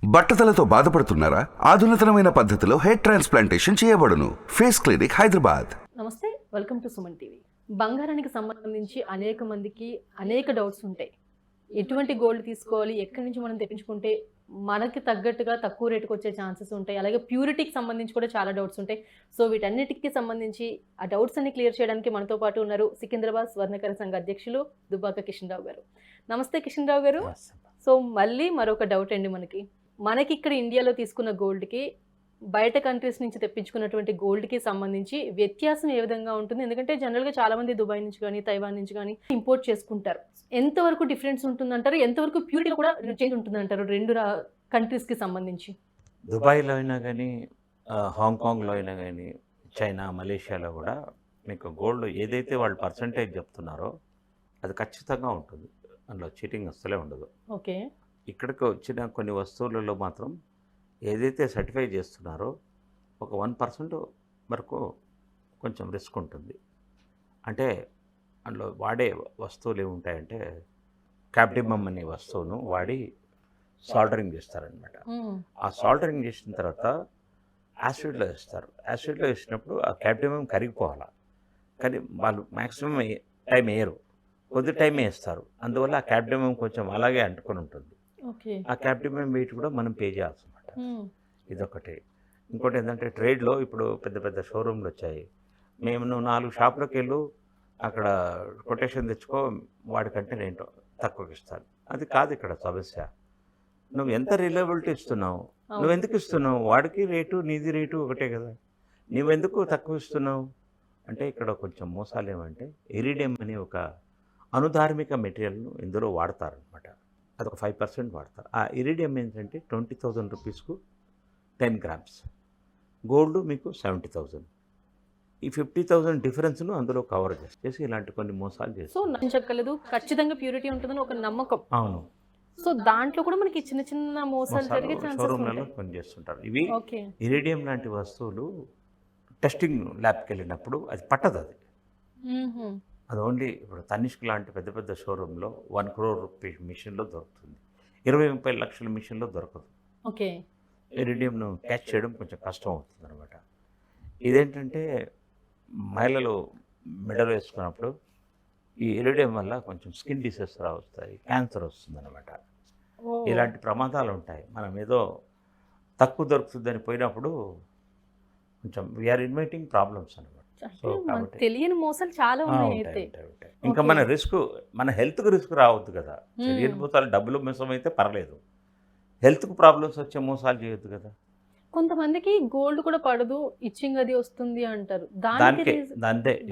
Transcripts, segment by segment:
బట్టతలతో బాధపడుతున్నారా? ఆధునితనమైన పద్ధతిలో hair transplantation చేయబడును. Face clinic, Hyderabad. నమస్తే, వెల్కమ్ టు సుమన్ టీవీ. బంగారానికి సంబంధించి అనేక మందికి అనేక డౌట్స్ ఉంటాయి. ఎటువంటి గోల్డ్ తీసుకోవాలి, ఎక్కడి నుంచి మనం తెప్పించుకుంటే మనకి తగ్గట్టుగా తక్కువ రేటుకి వచ్చే ఛాన్సెస్ ఉంటాయి. అలాగే ప్యూరిటీకి సంబంధించి కూడా చాలా డౌట్స్ ఉంటాయి. సో వీటన్నిటికీ సంబంధించి ఆ డౌట్స్ అన్ని క్లియర్ చేయడానికి మనతో పాటు ఉన్నారు సికింద్రాబాద్ స్వర్ణకర సంఘ అధ్యక్షులు దుబ్బాక కిషన్ రావు గారు. నమస్తే కిషన్ రావు గారు. సో మళ్ళీ మరొక డౌట్ అండి, మనకి ఇక్కడ ఇండియాలో తీసుకున్న గోల్డ్కి బయట కంట్రీస్ నుంచి తెప్పించుకున్నటువంటి గోల్డ్కి సంబంధించి వ్యత్యాసం ఏ విధంగా ఉంటుంది? ఎందుకంటే జనరల్గా చాలామంది దుబాయ్ నుంచి కానీ తైవాన్ నుంచి కానీ ఇంపోర్ట్ చేసుకుంటారు. ఎంతవరకు డిఫరెన్స్ ఉంటుందంటారు? ఎంతవరకు ప్యూరిటీ కూడా చేంజ్ ఉంటుందంటారు రెండు కంట్రీస్కి సంబంధించి? దుబాయ్లో అయినా కానీ, హాంకాంగ్లో అయినా కానీ, చైనా, మలేషియాలో కూడా మీకు గోల్డ్ ఏదైతే వాళ్ళు పర్సంటేజ్ చెప్తున్నారో అది ఖచ్చితంగా ఉంటుంది. అందులో చీటింగ్ అస్సలే ఉండదు. ఓకే. ఇక్కడికి వచ్చిన కొన్ని వస్తువులలో మాత్రం ఏదైతే సర్టిఫై చేస్తున్నారో ఒక 1% వరకు కొంచెం రిస్క్ ఉంటుంది. అంటే అందులో వాడే వస్తువులు ఏముంటాయంటే క్యాప్టిమమ్ అనే వస్తువును వాడి సాల్డరింగ్ చేస్తారనమాట. ఆ సాల్డరింగ్ చేసిన తర్వాత యాసిడ్లో వేస్తారు. యాసిడ్లో వేసినప్పుడు ఆ క్యాప్టిమమ్ కరిగిపోవాలి. కానీ వాళ్ళు మ్యాక్సిమం టైం వేయరు, కొద్ది టైం వేస్తారు. అందువల్ల ఆ క్యాప్టిమమ్ కొంచెం అలాగే అంటుకొని ఉంటుంది. ఆ క్యాప్టిమమ్ వెయిట్ కూడా మనం పే చేయాల్సి అనమాట. ఇదొకటి. ఇంకోటి ఏంటంటే ట్రేడ్లో ఇప్పుడు పెద్ద పెద్ద షోరూమ్లు వచ్చాయి. నువ్వు 4 షాపులకు వెళ్ళు, అక్కడ కొటేషన్ తెచ్చుకో, వాడికంటే నేను తక్కువకి ఇస్తాను. అది కాదు ఇక్కడ సమస్య. నువ్వు ఎంత రిలయబిలిటీ ఇస్తున్నావు, నువ్వెందుకు ఇస్తున్నావు? వాడికి రేటు నీది రేటు ఒకటే కదా, నువ్వెందుకు తక్కువ ఇస్తున్నావు అంటే ఇక్కడ కొంచెం మోసాలు ఏమంటే ఇరిడియం అనే ఒక అనుధార్మిక మెటీరియల్ను ఇందులో వాడతారనమాట. అదొక 5% వాడతారు. ఆ ఇరిడియం ఏంటంటే 20,000 రూపీస్కు 10 గ్రామ్స్, గోల్డ్ మీకు 70,000. ఈ 50,000 డిఫరెన్స్ను అందులో కవర్ చేసి ఇలాంటి కొన్ని మోసాలు చేస్తారు. సో నమ్మకలేదు, ఖచ్చితంగా ప్యూరిటీ ఉంటుందని ఒక నమ్మకం. అవును. సో దాంట్లో కూడా మనకి చిన్న చిన్న మోసాలు జరిగే ఛాన్సెస్ షోరూమ్లలో పనిచేస్తుంటారు. ఇవి ఇరిడియం లాంటి వస్తువులు టెస్టింగ్ ల్యాబ్కి వెళ్ళినప్పుడు అది పట్టదు. అది ఓన్లీ ఇప్పుడు తనిష్క్ లాంటి పెద్ద పెద్ద షోరూంలో 1 crore రూపీస్ మిషన్లో దొరుకుతుంది. 20-30 లక్షల మిషన్లో దొరకదు. ఓకే. ఇరిడియంను క్యాచ్ చేయడం కొంచెం కష్టం అవుతుంది అనమాట. ఇదేంటంటే మహిళలు మెడలో వేసుకున్నప్పుడు ఈ ఇరిడియం వల్ల కొంచెం స్కిన్ డిసీజెస్ వస్తాయి, క్యాన్సర్ వస్తుంది అనమాట. ఇలాంటి ప్రమాదాలు ఉంటాయి. మనం ఏదో తక్కువ దొరుకుతుందని పోయినప్పుడు కొంచెం వీఆర్ ఇన్వైటింగ్ ప్రాబ్లమ్స్ అనమాట. తెలియని మోసాలు చాలా ఉన్నాయి. ఇంకా మన రిస్క్, మన హెల్త్కి రిస్క్ రావద్దు కదా. తెలియని మోసాలు డబ్బులు మోసం అయితే పర్లేదు, హెల్త్కు ప్రాబ్లమ్స్ వచ్చే మోసాలు చేయొద్దు కదా. కొంతమందికి గోల్డ్ కూడా పడదు, ఇచ్చింగ్ అది వస్తుంది అంటారు.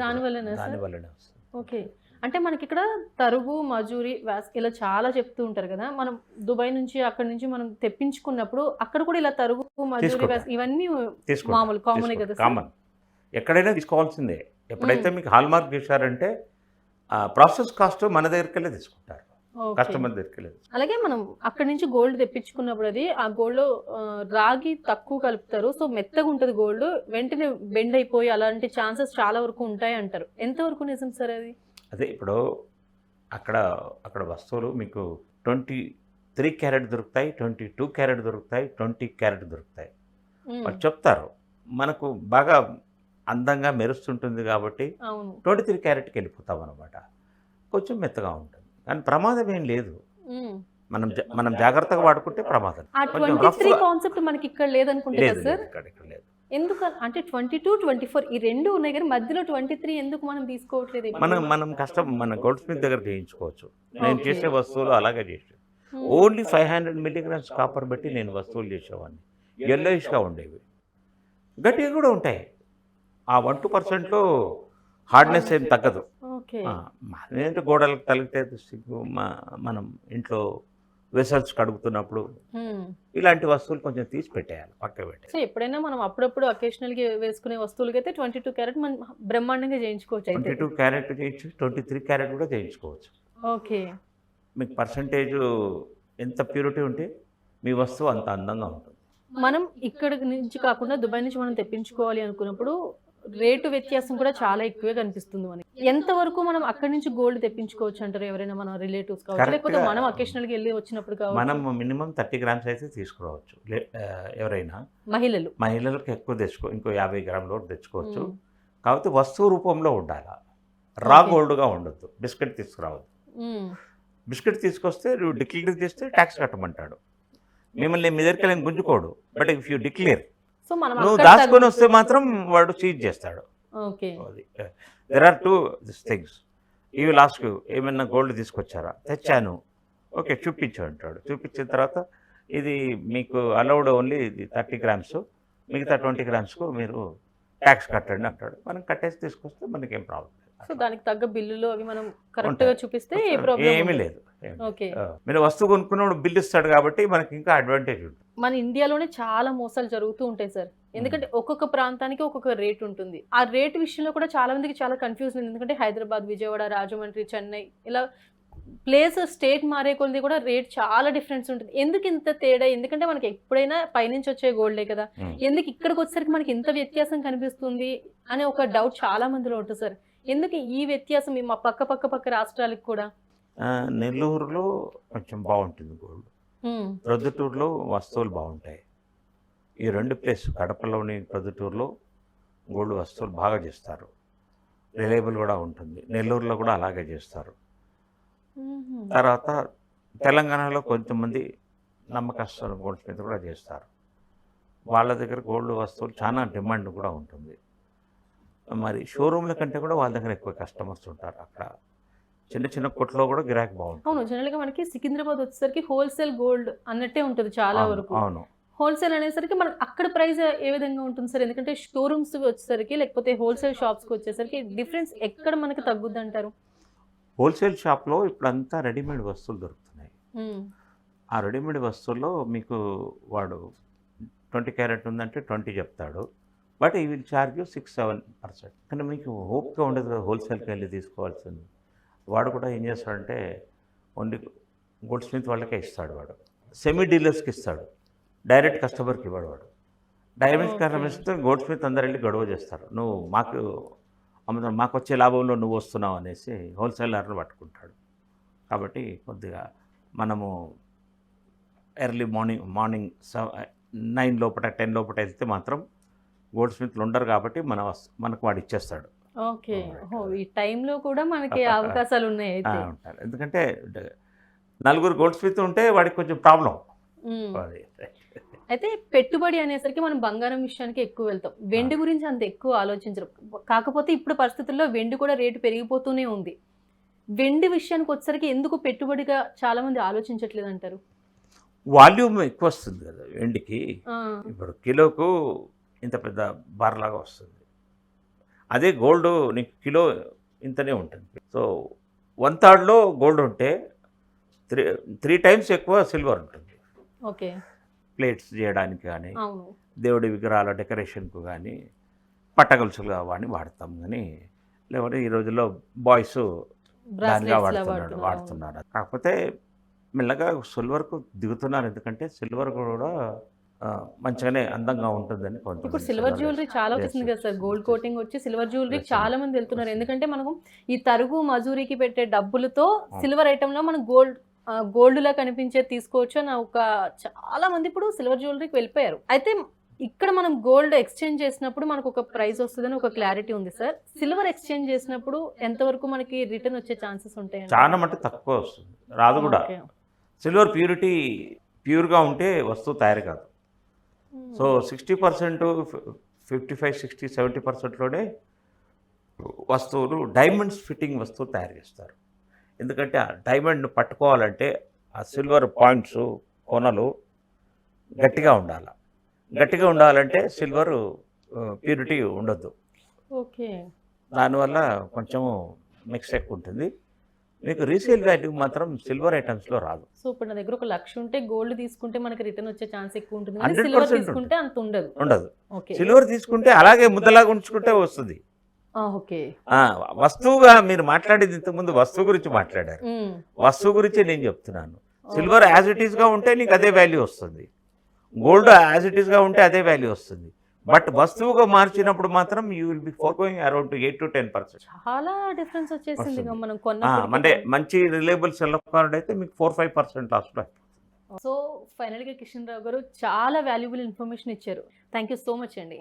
దానివల్లనే వస్తుంది. ఓకే. అంటే మనకి ఇక్కడ తరుగు, మజూరి, ఇలా చాలా చెప్తూ ఉంటారు కదా. మనం దుబాయ్ నుంచి అక్కడి నుంచి మనం తెప్పించుకున్నప్పుడు అక్కడ కూడా ఇలా తరుగు, మజూరి, ఇవన్నీ మామూలు కామన్ కదా. కామన్, ఎక్కడైనా తీసుకోవాల్సిందే. ఎప్పుడైతే మీకు హాల్మార్క్ చేశారంటే ప్రాసెస్ కాస్ట్ మన దగ్గరికెళ్ళే తీసుకుంటారు, కస్టమర్ దగ్గరికి. అలాగే మనం అక్కడి నుంచి గోల్డ్ తెప్పించుకున్నప్పుడు అది ఆ గోల్డ్ రాగి తక్కువ కలుపుతారు. సో మెత్తగా ఉంటుంది గోల్డ్, వెంటనే బెండ్ అయిపోయి అలాంటి ఛాన్సెస్ చాలా వరకు ఉంటాయి అంటారు. ఎంతవరకు నిజం సార్ అది? అదే ఇప్పుడు అక్కడ వస్తువులు మీకు 23 క్యారెట్ దొరుకుతాయి, 22 క్యారెట్ దొరుకుతాయి, 20 క్యారెట్ దొరుకుతాయి. వాళ్ళు చెప్తారు మనకు బాగా అందంగా మెరుస్తుంటుంది కాబట్టి 23 క్యారెట్కి వెళ్ళిపోతాం అనమాట. కొంచెం మెత్తగా ఉంటుంది కానీ ప్రమాదం ఏం లేదు. మనం జాగ్రత్తగా వాడుకుంటే ప్రమాదం. కాన్సెప్ట్ మనకి ఇక్కడ లేదనుకుంటే సార్. లేదు. ఎందుకు అంటే 22, 24 ఈ రెండు ఉన్నాయి కానీ మధ్యలో 23 ఎందుకు మనం తీసుకోవట్లేదు? మనం కష్టం మన గోల్డ్ స్మిత్ దగ్గర చేయించుకోవచ్చు. నేను చేసే వస్తువులు అలాగే చేసాను. ఓన్లీ 500 మిల్లీగ్రామ్స్ కాపర్ బట్టి నేను వస్తువులు చేసేవాడిని. ఎల్లోయిష్గా ఉండేవి, గట్టిగా కూడా ఉంటాయి. ఆ 1-2%లో హార్డ్నెస్ ఏం తగ్గదు. ఏంటంటే గోడలకు తలిగితే మనం ఇంట్లో వెసల్స్ కడుగుతున్నప్పుడు ఇలాంటి వస్తువులు కొంచెం తీసి పెట్టేయాలి, పక్క పెట్టేయాలి. సో ఎప్పుడైనా మనం అప్పుడప్పుడు అకేషనల్గా వేసుకునే వస్తువులకైతే 22 క్యారెట్ మనం బ్రహ్మాండంగా చేయించుకోవచ్చు. 22 క్యారెట్ చేయొచ్చు, 23 క్యారెట్ కూడా చేయించుకోవచ్చు. ఓకే. మీకు పర్సంటేజ్ ఎంత ప్యూరిటీ ఉంటే మీ వస్తువు అంత అందంగా ఉంటుంది. మనం ఇక్కడ నుంచి కాకుండా దుబాయ్ నుంచి మనం తెప్పించుకోవాలి అనుకున్నప్పుడు రేటు వ్యత్యాసం కూడా చాలా ఎక్కువే కనిపిస్తుంది మనకి. ఎంతవరకు మనం అక్కడి నుంచి గోల్డ్ తెప్పించుకోవచ్చు అంటారు? ఎవరైనా మన రిలేటివ్స్ కావచ్చు, Correct లేకపోతే గా మనం అకేషనల్గా వెళ్ళి వచ్చినప్పుడు మనం కావచ్చు, మినిమం 30 గ్రామ్స్ అయితే తీసుకురావచ్చు. ఎవరైనా మహిళలు. మహిళలకు ఎక్కువ ఇంకో 50 గ్రాముల వరకు తెచ్చుకోవచ్చు. మ్మ్. కాకపోతే వస్తువు రూపంలో ఉండాలి, రా Okay. గోల్డ్గా ఉండొద్దు. బిస్కెట్ తీసుకురావద్దు. మ్మ్. బిస్కెట్ తీసుకొస్తే నువ్వు డిక్లేర్ చేస్తే ట్యాక్స్ కట్టమంటాడు. మిమ్మల్ని మీ దగ్గరికి వెళ్ళి గుంజుకోడు. But if you declare, so మనం నువ్వు అక్కడ దాచుకొని వస్తే మాత్రం వాడు సీజ్ చేస్తాడు. ఓకే. అది దెర్ ఆర్ టూ థింగ్స్. ఈ విల్ ఆస్క్ యూ, ఏమైనా గోల్డ్ తీసుకొచ్చారా? తెచ్చాను. ఓకే, చూపించు అంటాడు. చూపించిన తర్వాత ఇది మీకు అలౌడ్ ఓన్లీ 30 గ్రామ్స్, మిగతా 20 గ్రామ్స్కు మీరు ట్యాక్స్ కట్టండి అంటాడు. మనం కట్టేసి తీసుకొస్తే మనకేం ప్రాబ్లం సో దానికి తగ్గ బిల్లులు అవి మనం కరెక్ట్ ఉంటాయి. గా చూపిస్తే ఏ లేదు. ప్రాబ్లం ఏమీ లేదు. ఓకే. మీరు వస్తువు కొనుక్కున్నప్పుడు బిల్ ఇస్తాడు కాబట్టి మనకి ఇంకా అడ్వాంటేజ్ ఉంటుంది. మన ఇండియాలోనే చాలా మోసాలు జరుగుతూ ఉంటాయి సార్. ఎందుకంటే ఒక్కొక్క ప్రాంతానికి ఒక్కొక్క రేట్ ఉంటుంది. ఆ రేట్ విషయంలో కూడా చాలా మందికి చాలా కన్ఫ్యూజన్ ఉంది. ఎందుకంటే హైదరాబాద్, విజయవాడ, రాజమండ్రి, చెన్నై ఇలా ప్లేస్ స్టేట్ మారే కొద్ది కూడా రేట్ చాలా డిఫరెన్స్ ఉంటుంది. ఎందుకు ఇంత తేడా? ఎందుకంటే మనకి ఎప్పుడైనా పైనుంచి వచ్చే గోల్డే కదా, ఎందుకు ఇక్కడికి వచ్చేసరికి మనకి ఇంత వ్యత్యాసం కనిపిస్తుంది అనే ఒక డౌట్ చాలా మందిలో ఉంటుంది సార్. ఎందుకు ఈ వ్యత్యాసం మా పక్క రాష్ట్రాలకు కూడా? నెల్లూరులో కొంచెం బాగుంటుంది గోల్డ్, ప్రొద్దుటూరులో వస్తువులు బాగుంటాయి. ఈ రెండు ప్లేస్ కడపలోని ప్రొద్దుటూరులో గోల్డ్ వస్తువులు బాగా చేస్తారు, రిలయబుల్ కూడా ఉంటుంది. నెల్లూరులో కూడా అలాగే చేస్తారు. తర్వాత తెలంగాణలో కొంతమంది నమ్మకస్తులు గోల్డ్ స్మిత్ కూడా చేస్తారు. వాళ్ళ దగ్గర గోల్డ్ వస్తువులు చాలా డిమాండ్ కూడా ఉంటుంది. మరి షోరూమ్ల కంటే కూడా వాళ్ళ దగ్గర ఎక్కువ కస్టమర్స్ ఉంటారు. అక్కడ చిన్న చిన్న కొట్లో కూడా గిరాకీ బాగుంటుంది. అవును, జనరల్ గా మనకి సికింద్రాబాద్ వచ్చేసరికి హోల్సేల్ గోల్డ్ అన్నట్టే ఉంటుంది చాలా వరకు. అవును, హోల్సేల్ అనేసరికి మనకి అక్కడ ప్రైస్ ఏ విధంగా ఉంటుంది సార్? ఎందుకంటే షోరూమ్స్ వచ్చేసరికి లేకపోతే హోల్సేల్ షాప్స్కి వచ్చేసరికి డిఫరెన్స్ ఎక్కడ మనకి తగ్గుద్ది అంటారు? హోల్సేల్ షాప్లో ఇప్పుడంతా రెడీమేడ్ వస్తువులు దొరుకుతున్నాయి. ఆ రెడీమేడ్ వస్తువుల్లో మీకు వాడు 20 క్యారెట్ ఉందంటే 20 చెప్తాడు, బట్ ఈ విల్ ఛార్జ్ 6-7%. కానీ మీకు ఓపిక ఉండదు కదా హోల్సేల్కి వెళ్ళి తీసుకోవాల్సింది. వాడు కూడా ఏం చేస్తాడంటే ఓన్లీ గోల్డ్ స్మిత్ వాళ్ళకే ఇస్తాడు. వాడు సెమీ డీలర్స్కి ఇస్తాడు, డైరెక్ట్ కస్టమర్కి ఇవ్వడు. వాడు డైరెక్ట్ కస్టమర్స్తో గోల్డ్ స్మిత్ అందరు వెళ్ళి గొడవ చేస్తారు. నువ్వు మాకు అమ్ముతావు, మాకు వచ్చే లాభంలో నువ్వు వస్తున్నావు అనేసి హోల్సేలర్లు పట్టుకుంటాడు. కాబట్టి కొద్దిగా మనము ఎర్లీ మార్నింగ్ 9 లోపల 10 లోపల వెళ్తే మాత్రం గోల్డ్ స్మిత్లు ఉండరు కాబట్టి మనకు వాడు ఇచ్చేస్తాడు. ఓకే. ఈ టైంలో కూడా మనకి అవకాశాలు ఉన్నాయి అయితే. ఉంటారు. ఎందుకంటే నలుగురు గోల్డ్ స్మిత్ ఉంటే వాడికి కొంచెం ప్రాబ్లం. అయితే పెట్టుబడి అనేసరికి మనం బంగారం విషయానికి ఎక్కువ వెళ్తాం, వెండి గురించి అంత ఎక్కువ ఆలోచించరు. కాకపోతే ఇప్పుడు పరిస్థితుల్లో వెండి కూడా రేటు పెరిగిపోతూనే ఉంది. వెండి విషయానికి వచ్చేసరికి ఎందుకు పెట్టుబడిగా చాలా మంది ఆలోచించట్లేదు అంటారు? వాల్యూమ్ ఎక్కువ వస్తుంది కదా వెండికి. ఇప్పుడు కిలోకు ఇంత పెద్ద బార్లాగా వస్తుంది. అదే గోల్డ్ నీకు కిలో ఇంతనే ఉంటుంది. సో 1/3లో గోల్డ్ ఉంటే 3 టైమ్స్ ఎక్కువ సిల్వర్ ఉంటుంది. ఓకే. ప్లేట్స్ చేయడానికి కానీ, అవును, దేవుడి విగ్రహాల డెకరేషన్కు కానీ, పట్టగొలుసులు కానీ వాడతాం. కానీ లేకపోతే ఈ రోజుల్లో బాయ్స్ దానిగా వాడుతున్నారు. కాకపోతే మెల్లగా సిల్వర్కు దిగుతున్నారు. ఎందుకంటే సిల్వర్ కూడా మంచిగానే అందంగా ఉంటుందని ఇప్పుడు సిల్వర్ జ్యువెలరీ చాలా వచ్చింది కదా సార్. గోల్డ్ కోటింగ్ వచ్చి సిల్వర్ జ్యువెలరీ చాలా మంది వెళ్తున్నారు. ఎందుకంటే మనకు ఈ తరుగు మజూరీకి పెట్టే డబ్బులతో సిల్వర్ ఐటెంలో మనం గోల్డ్ లా కనిపించే తీసుకోవచ్చు అని చాలా మంది ఇప్పుడు సిల్వర్ జ్యువెలరీకి వెళ్ళిపోయారు. అయితే ఇక్కడ మనం గోల్డ్ ఎక్స్చేంజ్ చేసినప్పుడు మనకు ఒక ప్రైస్ వస్తుందని ఒక క్లారిటీ ఉంది సార్. సిల్వర్ ఎక్స్చేంజ్ చేసినప్పుడు ఎంతవరకు మనకి రిటర్న్ వచ్చే ఛాన్సెస్ ఉంటాయి? చాలా మటుకు తక్కువ వస్తుంది, రాదు కూడా. సిల్వర్ ప్యూర్గా ఉంటే వస్తువు తయారు కాదు. సో 60%, 55, 60, 70%లోనే వస్తువులు డైమండ్స్ ఫిట్టింగ్ వస్తువులు తయారు చేస్తారు. ఎందుకంటే ఆ డైమండ్ను పట్టుకోవాలంటే ఆ సిల్వర్ పాయింట్స్ కొనలు గట్టిగా ఉండాలి. గట్టిగా ఉండాలంటే సిల్వర్ ప్యూరిటీ ఉండొద్దు. ఓకే. దానివల్ల కొంచెం మిక్స్ ఎక్కువ ఉంటుంది. మీకు రీసేల్ వాల్యూ మాత్రం సిల్వర్ ఐటమ్స్లో రాదు. సో ఇప్పుడు నా దగ్గర 1,00,000 ఉంటే గోల్డ్ తీసుకుంటే మనకి రిటర్న్ వచ్చే ఛాన్స్ ఎక్కువ ఉంటుంది, 100% సిల్వర్ తీసుకుంటే అంత ఉండదు. ఓకే. సిల్వర్ తీసుకుంటే అలాగే ముద్దలాగా ఉంచుకుంటే వస్తుంది. ఓకే. వస్తువుగా మీరు మాట్లాడేది ఇంతకుముందు వస్తువు గురించి మాట్లాడారు. వస్తువు గురించి నేను చెప్తున్నాను. సిల్వర్ యాజ్ ఇట్ ఈస్గా ఉంటే నీకు అదే వాల్యూ వస్తుంది, గోల్డ్ యాజ్ ఇట్ ఈస్గా ఉంటే అదే వాల్యూ వస్తుంది. బట్ వస్తువుగా మార్చినప్పుడు మాత్రం you will be forgoing around 8 to 10%. చాలా డిఫరెన్స్ వచ్చేసింది ఇక వస్తుంది. మనం అంటే కొన్న మంచి రిలయబుల్ సెల్ ఆఫ్ కార్డ్ అయితే మీకు 4-5% లాస్ట్లో. సో ఫైనల్గా కిషన్ రావు గారు చాలా వాల్యుబుల్ ఇన్ఫర్మేషన్ ఇచ్చారు. థ్యాంక్ యూ సో మచ్ అండి.